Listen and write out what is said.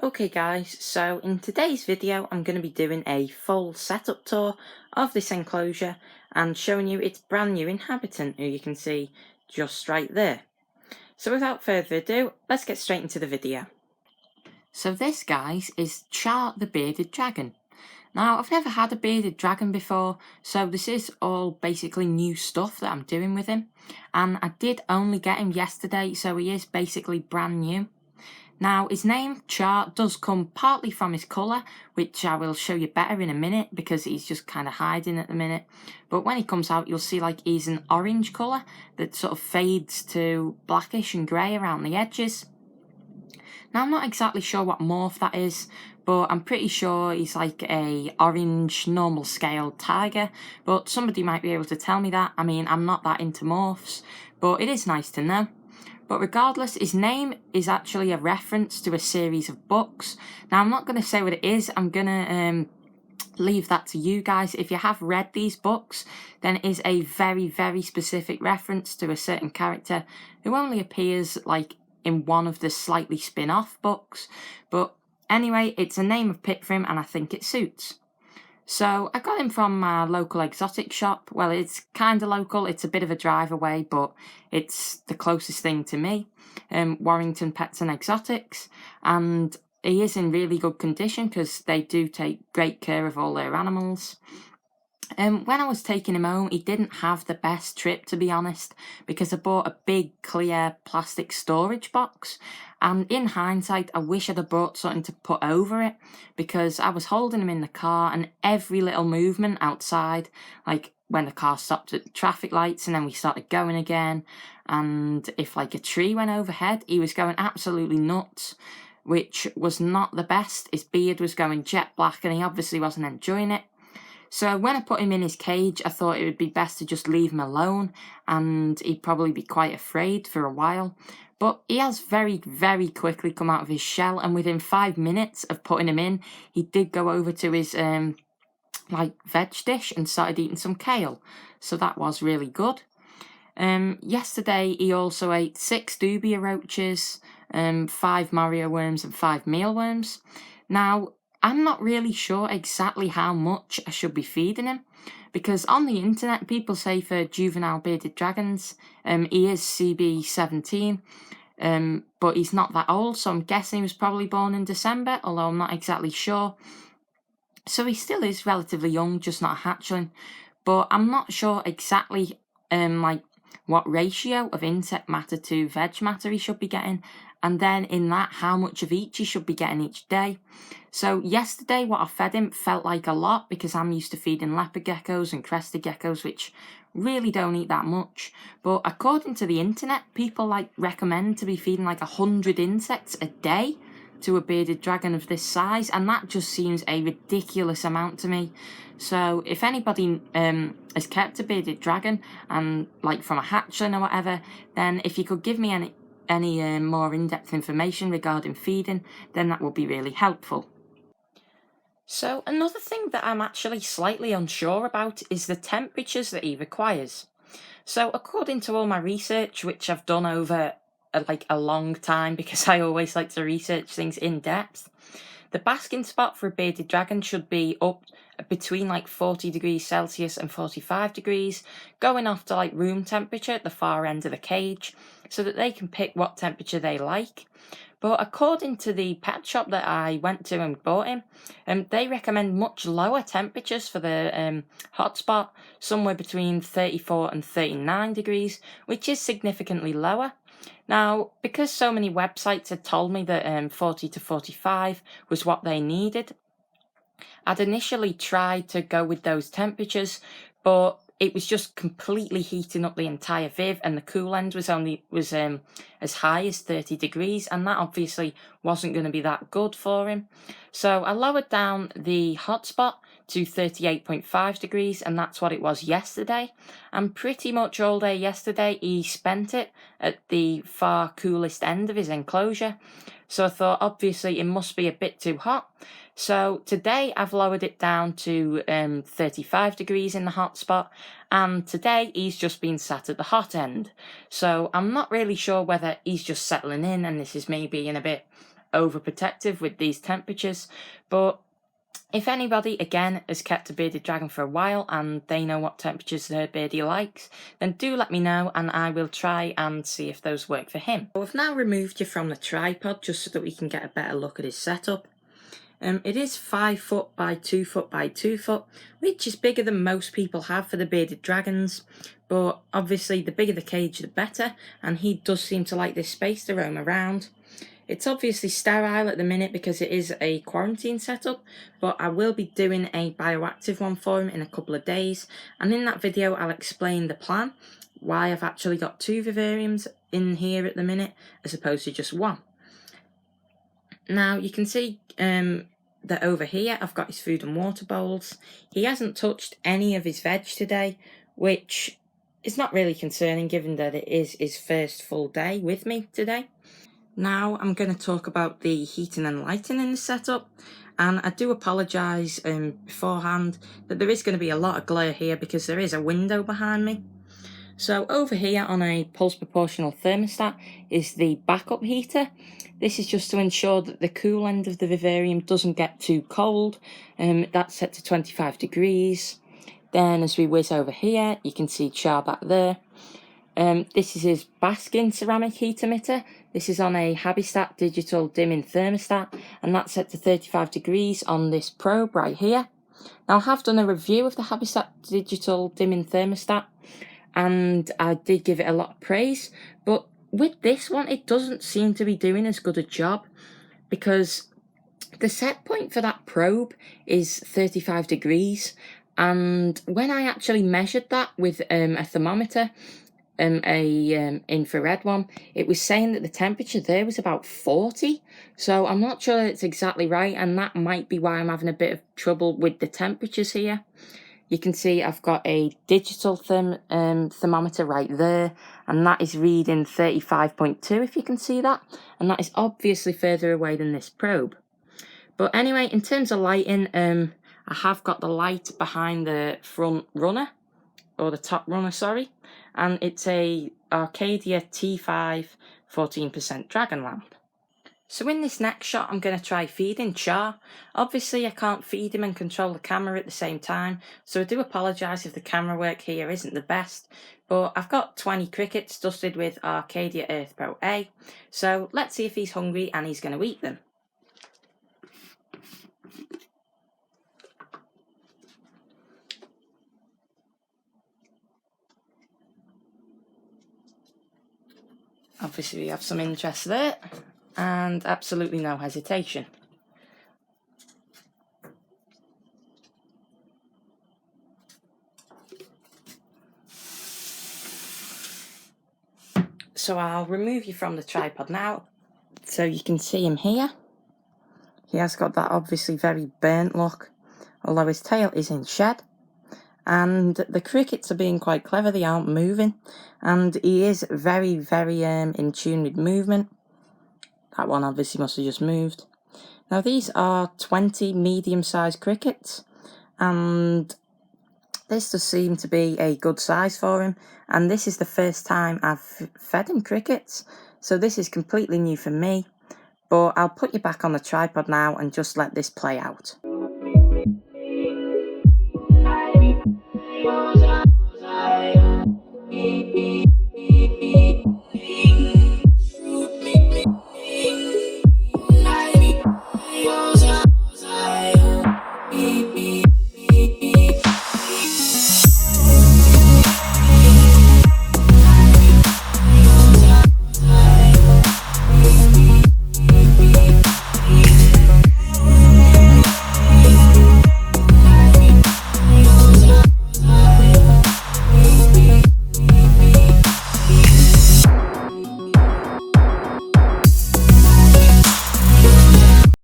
Okay guys, so in today's video I'm going to be doing a full setup tour of this enclosure and showing you its brand new inhabitant, who you can see just right there. So without further ado, let's get straight into the video. So this, guys, is Char the bearded dragon. Now, I've never had a bearded dragon before, so this is all basically new stuff that I'm doing with him. And I did only get him yesterday, so he is basically brand new. Now, his name, Char, does come partly from his colour, which I will show you better in a minute because he's just kind of hiding at the minute. But when he comes out, you'll see like he's an orange colour that sort of fades to blackish and grey around the edges. Now, I'm not exactly sure what morph that is, but I'm pretty sure he's like a orange normal scale tiger, but somebody might be able to tell me that. I mean, I'm not that into morphs, but it is nice to know. But regardless, his name is actually a reference to a series of books. Now, I'm not going to say what it is. I'm going to leave that to you guys. If you have read these books, then it is a very, very specific reference to a certain character who only appears like in one of the slightly spin-off books. But anyway, it's a name I've picked for him and I think it suits. So I got him from my local exotic shop. Well, it's kind of local. It's a bit of a drive away, but it's the closest thing to me. Warrington Pets and Exotics. And he is in really good condition because they do take great care of all their animals. When I was taking him home, he didn't have the best trip, to be honest, because I bought a big clear plastic storage box. And in hindsight, I wish I'd have brought something to put over it, because I was holding him in the car and every little movement outside, like when the car stopped at the traffic lights and then we started going again, and if like a tree went overhead, he was going absolutely nuts, which was not the best. His beard was going jet black and he obviously wasn't enjoying it. So when I put him in his cage, I thought it would be best to just leave him alone and he'd probably be quite afraid for a while. But he has very, very quickly come out of his shell, and within 5 minutes of putting him in, he did go over to his veg dish and started eating some kale. So that was really good. Yesterday he also ate 6 dubia roaches, 5 Mario worms and 5 mealworms. Now, I'm not really sure exactly how much I should be feeding him, because on the internet people say for juvenile bearded dragons, he is CB17, but he's not that old, so I'm guessing he was probably born in December, although I'm not exactly sure. So he still is relatively young, just not a hatchling, but I'm not sure exactly what ratio of insect matter to veg matter he should be getting, and then in that how much of each he should be getting each day. So yesterday what I fed him felt like a lot, because I'm used to feeding leopard geckos and crested geckos, which really don't eat that much. But according to the internet, people recommend to be feeding 100 insects a day to a bearded dragon of this size, and that just seems a ridiculous amount to me. So if anybody has kept a bearded dragon and from a hatchling or whatever, then if you could give me any more in-depth information regarding feeding, then that would be really helpful. So another thing that I'm actually slightly unsure about is the temperatures that he requires. So according to all my research, which I've done over a long time, because I always like to research things in depth, the basking spot for a bearded dragon should be up between 40 degrees Celsius and 45 degrees, going off to room temperature at the far end of the cage, so that they can pick what temperature they like. But according to the pet shop that I went to and bought him, they recommend much lower temperatures for the hotspot, somewhere between 34 and 39 degrees, which is significantly lower. Now, because so many websites had told me that 40 to 45 was what they needed, I'd initially tried to go with those temperatures, but it was just completely heating up the entire viv, and the cool end was as high as 30 degrees, and that obviously wasn't going to be that good for him. So I lowered down the hotspot to 38.5 degrees, and that's what it was yesterday. And pretty much all day yesterday he spent it at the far coolest end of his enclosure. So I thought obviously it must be a bit too hot. So today I've lowered it down to 35 degrees in the hot spot, and today he's just been sat at the hot end. So I'm not really sure whether he's just settling in and this is me being a bit overprotective with these temperatures, but if anybody, again, has kept a bearded dragon for a while and they know what temperatures their beardie likes, then do let me know and I will try and see if those work for him. So I've now removed you from the tripod just so that we can get a better look at his setup. It is 5 foot by 2 foot by 2 foot, which is bigger than most people have for the bearded dragons, but obviously the bigger the cage the better, and he does seem to like this space to roam around. It's obviously sterile at the minute because it is a quarantine setup, but I will be doing a bioactive one for him in a couple of days, and in that video I'll explain the plan, why I've actually got 2 vivariums in here at the minute as opposed to just 1. Now you can see that over here I've got his food and water bowls. He hasn't touched any of his veg today, which is not really concerning given that it is his first full day with me today. Now I'm going to talk about the heating and lighting in the setup, and I do apologise beforehand that there is going to be a lot of glare here because there is a window behind me. So over here on a pulse proportional thermostat is the backup heater. This is just to ensure that the cool end of the vivarium doesn't get too cold. That's set to 25 degrees. Then as we whiz over here, you can see Char back there. This is his basking ceramic heat emitter. This is on a Habistat digital dimming thermostat, and that's set to 35 degrees on this probe right here. Now I have done a review of the Habistat digital dimming thermostat, and I did give it a lot of praise, but with this one it doesn't seem to be doing as good a job, because the set point for that probe is 35 degrees, and when I actually measured that with a thermometer, infrared one, it was saying that the temperature there was about 40, so I'm not sure it's exactly right, and that might be why I'm having a bit of trouble with the temperatures here. You can see I've got a digital thermometer right there, and that is reading 35.2, if you can see that, and that is obviously further away than this probe. But anyway, in terms of lighting, I have got the light behind the front runner, or the top runner, sorry, and it's a Arcadia T5 14% dragon lamp. So in this next shot I'm going to try feeding Char. Obviously I can't feed him and control the camera at the same time, so I do apologise if the camera work here isn't the best, but I've got 20 crickets dusted with Arcadia Earth Pro A, so let's see if he's hungry and he's going to eat them. Obviously we have some interest there, and absolutely no hesitation. So I'll remove you from the tripod now, so you can see him here. He has got that obviously very burnt look, although his tail is in shed. And the crickets are being quite clever, they aren't moving, and he is very in tune with movement. That one obviously must have just moved. Now these are 20 medium-sized crickets, and this does seem to be a good size for him, and this is the first time I've fed him crickets, so this is completely new for me. But I'll put you back on the tripod now and just let this play out.